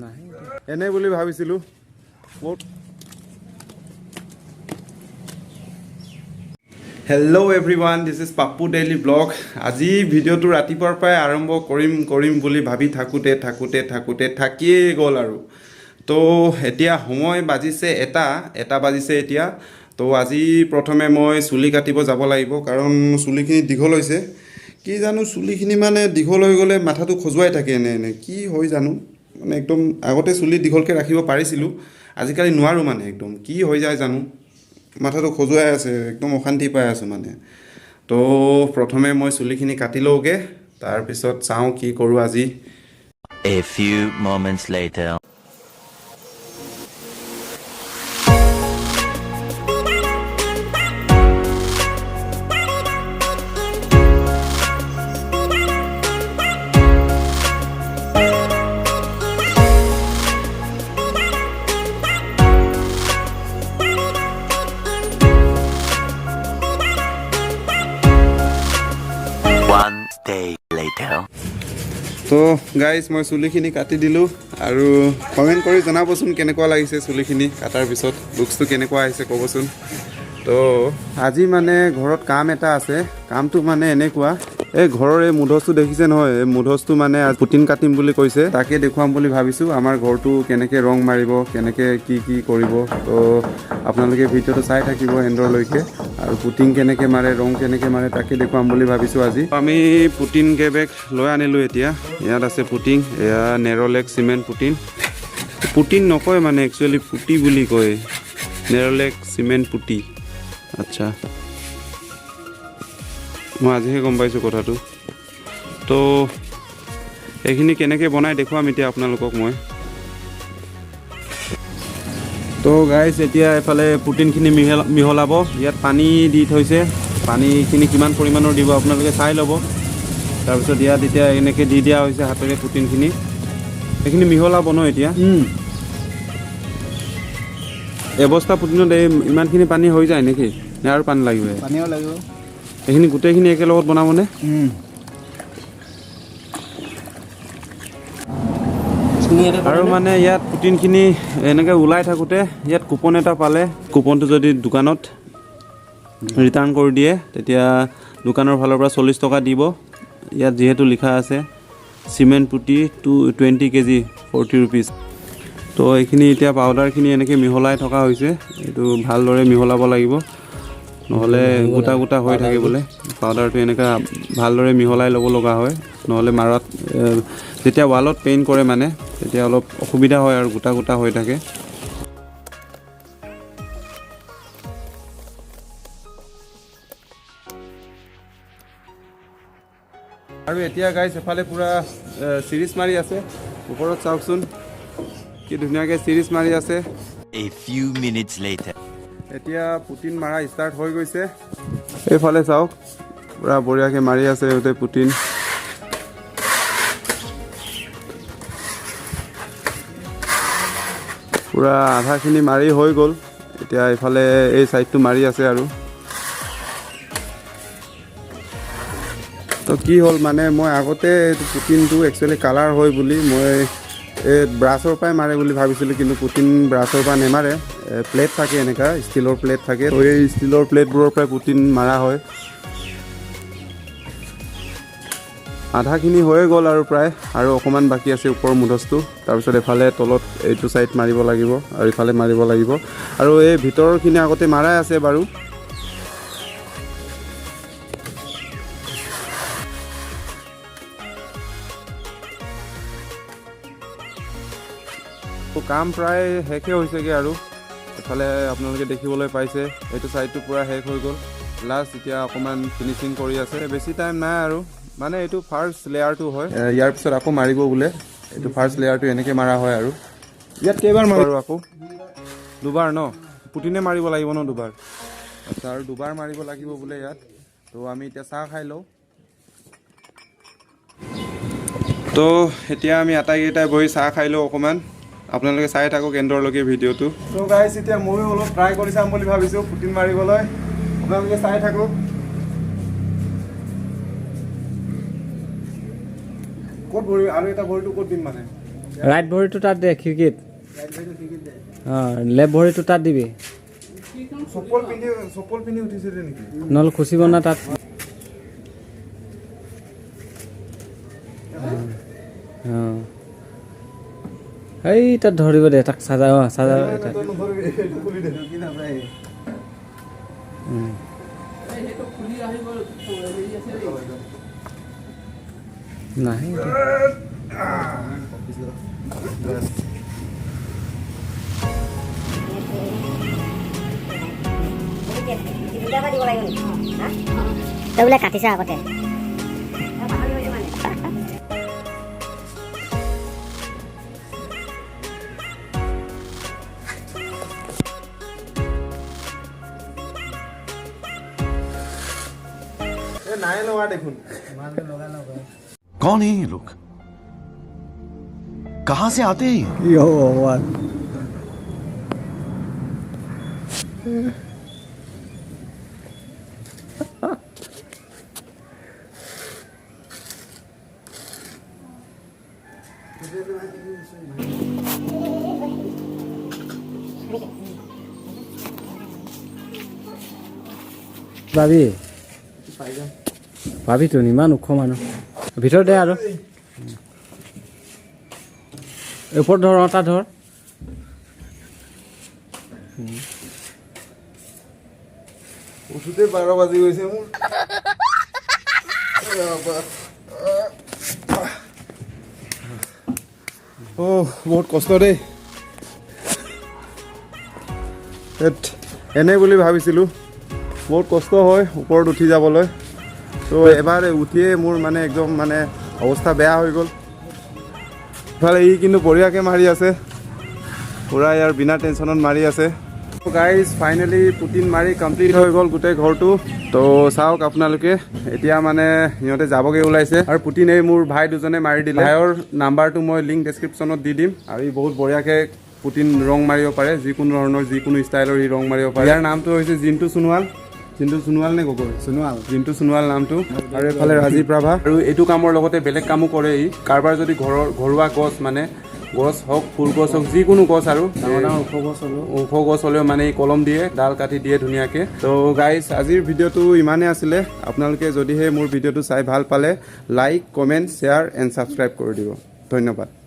নাই এনে বুলি ভাবিছিলোঁ বহুত। Hello' everyone, this is Pappu daily blog. আজি ভিডিঅ'টো ৰাতিপুৱাৰ পৰাই আৰম্ভ কৰিম বুলি ভাবি থাকোঁতে থাকিয়েই গ'ল আৰু। তো এতিয়া সময় বাজিছে এটা বাজিছে এতিয়া। তো আজি প্ৰথমে মই চুলি কাটিব যাব লাগিব, কাৰণ চুলিখিনি দীঘল হৈছে। কি জানো চুলিখিনি মানে দীঘল হৈ গ'লে মাথাটো খজুৱাই থাকে এনে কি হয় জানো। মানে একদম আগতে চুলি দীঘলকৈ ৰাখিব পাৰিছিলোঁ, আজিকালি নোৱাৰোঁ মানে একদম কি হৈ যায় জানো। মাথাটো খজুৱাই আছে, একদম অশান্তি পাই আছোঁ মানে। তো প্ৰথমে মই চুলিখিনি কাটি লওঁগৈ, তাৰপিছত চাওঁ কি কৰোঁ আজি। A few moments later. One day later. তো গাইজ মই চুলিখিনি কাটি দিলোঁ, আৰু কমেণ্ট কৰি জনাবচোন কেনেকুৱা লাগিছে চুলিখিনি কাটাৰ পিছত, লুকছটো কেনেকুৱা আহিছে ক'বচোন। তো আজি মানে ঘৰত কাম এটা আছে। কামটো মানে এনেকুৱা, এই ঘৰৰ এই মুধচটো দেখিছে নহয়, এই মুধচটো মানে পুটিন কাটিম বুলি কৈছে, তাকে দেখুৱাম বুলি ভাবিছোঁ। আমাৰ ঘৰটো কেনেকৈ ৰং মাৰিব, কেনেকৈ কি কৰিব। তো আপোনালোকে ভিডিঅ'টো চাই থাকিব এণ্ডলৈকে, আৰু পুটিন কেনেকৈ মাৰে, ৰং কেনেকৈ মাৰে তাকে দেখুৱাম বুলি ভাবিছোঁ আজি। আমি পুটিন কেবেগ লৈ আনিলোঁ এতিয়া। ইয়াত আছে পুটিন, এয়া নেৰলেক চিমেণ্ট পুটিন নকয় মানে একচুৱেলি পুটি বুলি কয়, নেৰলেক চিমেণ্ট পুটি। আচ্ছা, মই আজিহে গম পাইছোঁ কথাটো। তো এইখিনি কেনেকৈ বনাই দেখুৱাম এতিয়া আপোনালোকক মই। তো গাইজ এতিয়া এফালে পুটিনখিনি মিহলাব। ইয়াত পানী দি থৈছে, পানীখিনি কিমান পৰিমাণৰ দিব আপোনালোকে চাই ল'ব। তাৰপিছত ইয়াত এতিয়া এনেকৈ দি দিয়া হৈছে হাতেৰে পুটিনখিনি। এইখিনি মিহলাব ন এতিয়া। এবস্তা পুটিনত ইমানখিনি পানী হৈ যায় নেকি, নে আৰু পানী লাগিব? পানীও লাগিব। এইখিনি গোটেইখিনি একেলগত বনাবনে? আৰু মানে ইয়াত পুটিনখিনি এনেকৈ ওলাই থাকোঁতে ইয়াত কুপন এটা পালে, কুপনটো যদি দোকানত ৰিটাৰ্ণ কৰি দিয়ে তেতিয়া দোকানৰ ফালৰ পৰা 40 টকা দিব। ইয়াত যিহেতু লিখা আছে চিমেণ্ট পুটি 20 kg 40 rupees। তো এইখিনি এতিয়া পাউডাৰখিনি এনেকৈ মিহলাই থকা হৈছে। এইটো ভালদৰে মিহলাব লাগিব, নহ'লে গোটা গোটা হৈ থাকে বোলে। পাউডাৰটো এনেকৈ ভালদৰে মিহলাই ল'ব লগা হয়, নহ'লে মাৰত যেতিয়া ৱালত পেইণ্ট কৰে মানে তেতিয়া অলপ অসুবিধা হয় আৰু গোটা গোটা হৈ থাকে। আৰু এতিয়া গাইজ এফালে পূৰা চিৰিজ মাৰি আছে, ওপৰত চাওকচোন কি ধুনীয়াকৈ চিৰিজ মাৰি আছে। A few minutes later. এতিয়া পুটিন মাৰা ষ্টাৰ্ট হৈ গৈছে। এইফালে চাওক পূৰা বঢ়িয়াকৈ মাৰি আছে সিহঁতে পুটিন। পূৰা আধাখিনি মাৰি হৈ গ'ল, এতিয়া এইফালে এই ছাইডটো মাৰি আছে আৰু। তো কি হ'ল মানে মই আগতে এইটো পুটিনটো একচুৱেলি কালাৰ হয় বুলি মই এই ব্ৰাছৰ পৰাই মাৰে বুলি ভাবিছিলোঁ, কিন্তু পুটিন ব্ৰাছৰ পৰা নেমাৰে। প্লেট থাকে এনেকুৱা, ষ্টীলৰ প্লেট থাকে, তো এই ষ্টীলৰ প্লেটবোৰৰ পৰাই পুটিন মাৰা হয়। আধাখিনি হৈয়ে গ'ল আৰু প্ৰায়, আৰু অকণমান বাকী আছে ওপৰৰ মুধচটো। তাৰপিছত এফালে তলত এইটো ছাইড মাৰিব লাগিব আৰু ইফালে মাৰিব লাগিব, আৰু এই ভিতৰৰখিনি আগতে মাৰাই আছে বাৰু। কাম প্ৰায় শেষে হৈছেগৈ আৰু। এফালে আপোনালোকে দেখিবলৈ পাইছে এইটো ছাইডটো পূৰা শেষ হৈ গ'ল। লাষ্ট এতিয়া অকণমান ফিনিচিং কৰি আছে, বেছি টাইম নাই আৰু। মানে এইটো ফাৰ্ষ্ট লেয়াৰটো হয়, ইয়াৰ পিছত আকৌ মাৰিব বোলে। এইটো ফাৰ্ষ্ট লেয়াৰটো এনেকৈ মাৰা হয় আৰু। ইয়াত কেইবাৰ মাৰো আকৌ? দুবাৰ ন? পুটিনে মাৰিব লাগিব ন দুবাৰ? আচ্ছা, আৰু দুবাৰ মাৰিব লাগিব বোলে ইয়াত। তো আমি এতিয়া চাহ খাই লওঁ। তো এতিয়া আমি আটাইকেইটাই বহি চাহ খাই লওঁ অকণমান। আপোনালোকে চাই থাকক এণ্ডলৈকে ভিডিঅ'টো। তো গাইজ এতিয়া ময়ো অলপ ট্ৰাই কৰি চাম বুলি ভাবিছোঁ পুটিন মাৰিবলৈ, আপোনালোকে চাই থাকক। ক'ত ভৰি আৰু এটা ভৰিটো ক'ত দিম মানে? ৰাইট ভৰিটো তাত দে খিৰিকীত লেফ্ট ভৰিটো তাত দিবি চপল পিন্ধি উঠিছিলে নেকি নহ'লে খুচিব না তাত এই তাত ধৰিব দে তাক চাজা নাহে তই বোলে কাটিছা আগতে নাই লগা দেখোন कौन है ये लोग कहां से आते हैं পাবি পাবি তো ইমান ওখ মানুহ ভিতৰত দে আৰু ওপৰত ধৰ তাত ধৰ উঠোতে 12 বাজি গৈছে মোৰ বহুত কষ্ট দেই এনে বুলি ভাবিছিলোঁ বহুত কষ্ট হয় ওপৰত উঠি যাবলৈ তো এবাৰ উঠিয়ে মোৰ মানে একদম মানে অৱস্থা বেয়া হৈ গ'ল ইফালে ই কিন্তু বঢ়িয়াকৈ মাৰি আছে পুৰা ইয়াৰ বিনা টেনশ্যনত মাৰি আছে গাইজ ফাইনেলি পুটিন মাৰি কমপ্লিট হৈ গ'ল গোটেই ঘৰটো তো চাওক আপোনালোকে এতিয়া মানে সিহঁতে যাবগৈ ওলাইছে আৰু পুটিন এই মোৰ ভাই দুজনে মাৰি দিলে ভাইৰ নাম্বাৰটো মই লিংক ডেছক্ৰিপশ্যনত দি দিম আৰু ই বহুত বঢ়িয়াকৈ পুটিন ৰং মাৰিব পাৰে যিকোনো ধৰণৰ যিকোনো ষ্টাইলৰ ই ৰং মাৰিব পাৰে ইয়াৰ নামটো হৈছে জিণ্টু সোণোৱাল নে গগৈ জিণ্টু সোণোৱাল নামটো আৰু এইফালে ৰাজীৱ ৰাভা আৰু এইটো কামৰ লগতে বেলেগ কামো কৰে ই কাৰোবাৰ যদি ঘৰুৱা গছ মানে গছ হওক ফুল গছ হওক যিকোনো গছ আৰু ওখ গছ হ'লেও মানে কলম দিয়ে ডাল কাটি দিয়ে ধুনীয়াকৈ তো গাইজ আজিৰ ভিডিঅ'টো ইমানেই আছিলে আপোনালোকে যদিহে মোৰ ভিডিঅ'টো চাই ভাল পালে like comment share and subscribe কৰি দিব ধন্যবাদ